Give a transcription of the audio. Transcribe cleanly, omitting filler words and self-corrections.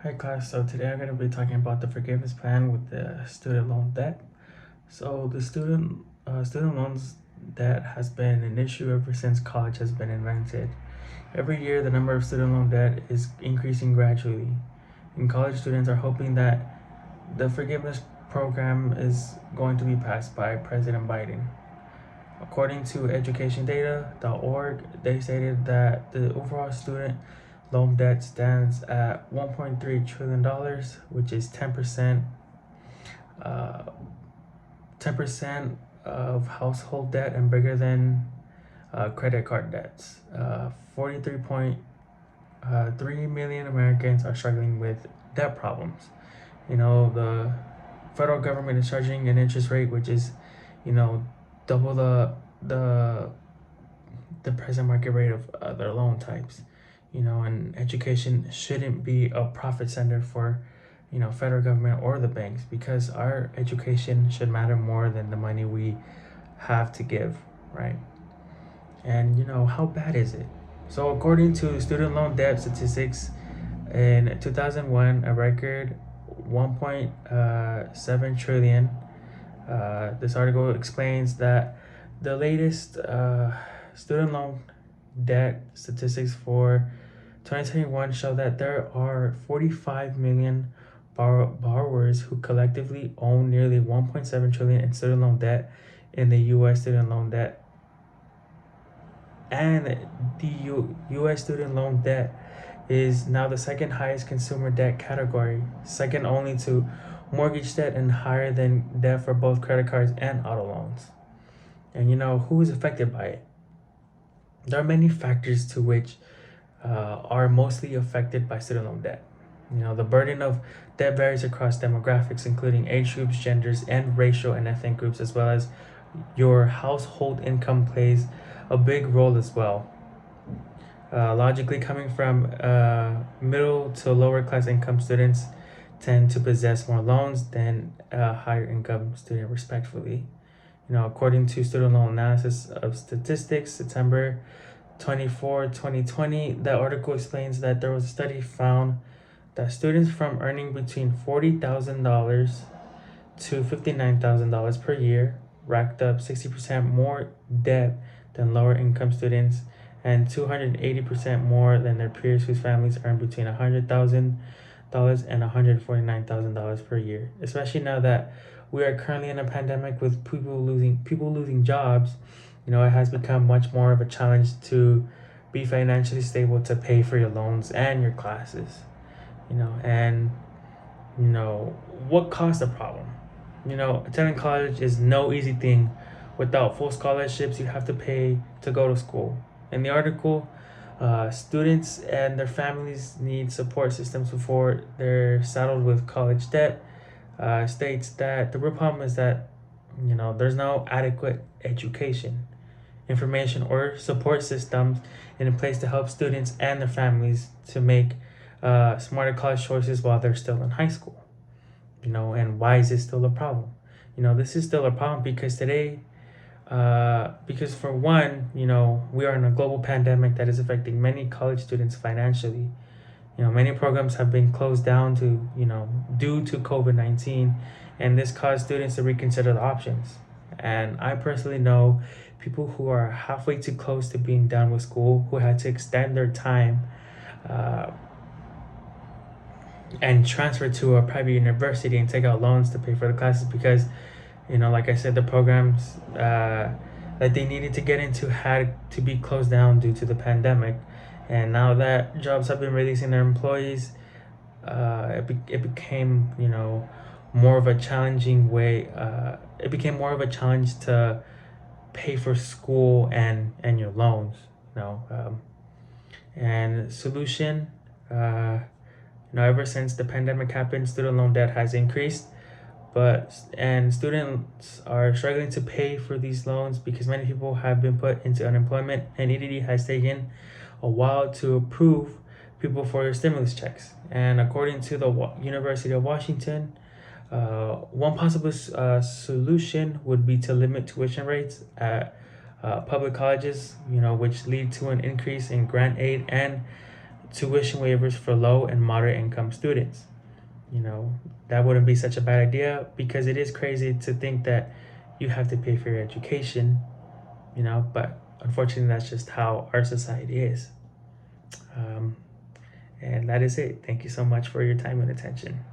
Hi class, so today I'm going to be talking about the forgiveness plan with the student loan debt. So the student loans debt has been an issue ever since college has been invented. Every year the number of student loan debt is increasing gradually, and college students are hoping that the forgiveness program is going to be passed by President Biden. According to educationdata.org, they stated that the overall student loan debt stands at $1.3 trillion, which is 10% of household debt and bigger than credit card debts. 43.3 million Americans are struggling with debt problems. The federal government is charging an interest rate which is, you know, double the the present market rate of other loan types. And education shouldn't be a profit center for, federal government or the banks, because our education should matter more than the money we have to give, right? And how bad is it? So according to student loan debt statistics, in 2001, a record 1.7 trillion. This article explains that the latest student loan debt statistics for 2021 show that there are 45 million borrowers who collectively own nearly 1.7 trillion in student loan debt in the U.S. student loan debt. And the U.S. student loan debt is now the second highest consumer debt category, second only to mortgage debt and higher than debt for both credit cards and auto loans. And who is affected by it? There are many factors to which are mostly affected by student loan debt. The burden of debt varies across demographics, including age groups, genders, and racial and ethnic groups, as well as your household income plays a big role as well. Logically, coming from middle to lower class income students tend to possess more loans than a higher income student, respectfully. According to student loan analysis of statistics, September 24, 2020, that article explains that there was a study found that students from earning between $40,000 to $59,000 per year racked up 60% more debt than lower income students, and 280% more than their peers whose families earn between $100,000 and $149,000 per year. Especially now that we are currently in a pandemic with people losing jobs, it has become much more of a challenge to be financially stable to pay for your loans and your classes. And what caused the problem? Attending college is no easy thing. Without full scholarships, you have to pay to go to school. In the article, students and their families need support systems before they're saddled with college debt. States that the real problem is that there's no adequate education, information, or support systems in place to help students and their families to make smarter college choices while they're still in high school. And why is this still a problem? This is still a problem because today, because for one, we are in a global pandemic that is affecting many college students financially. Many programs have been closed down due to COVID-19, and this caused students to reconsider the options. And I personally know people who are halfway too close to being done with school, who had to extend their time uh, and transfer to a private university and take out loans to pay for the classes because, like I said, the programs that they needed to get into had to be closed down due to the pandemic. And now that jobs have been releasing their employees, it became, more of a challenging way. It became more of a challenge to pay for school and your loans. And solution, ever since the pandemic happened, student loan debt has increased, and students are struggling to pay for these loans because many people have been put into unemployment, and EDD has taken a while to approve people for their stimulus checks. And according to the University of Washington, one possible solution would be to limit tuition rates at public colleges, which lead to an increase in grant aid and tuition waivers for low and moderate income students. You know, that wouldn't be such a bad idea, because it is crazy to think that you have to pay for your education, but unfortunately, that's just how our society is. And that is it. Thank you so much for your time and attention.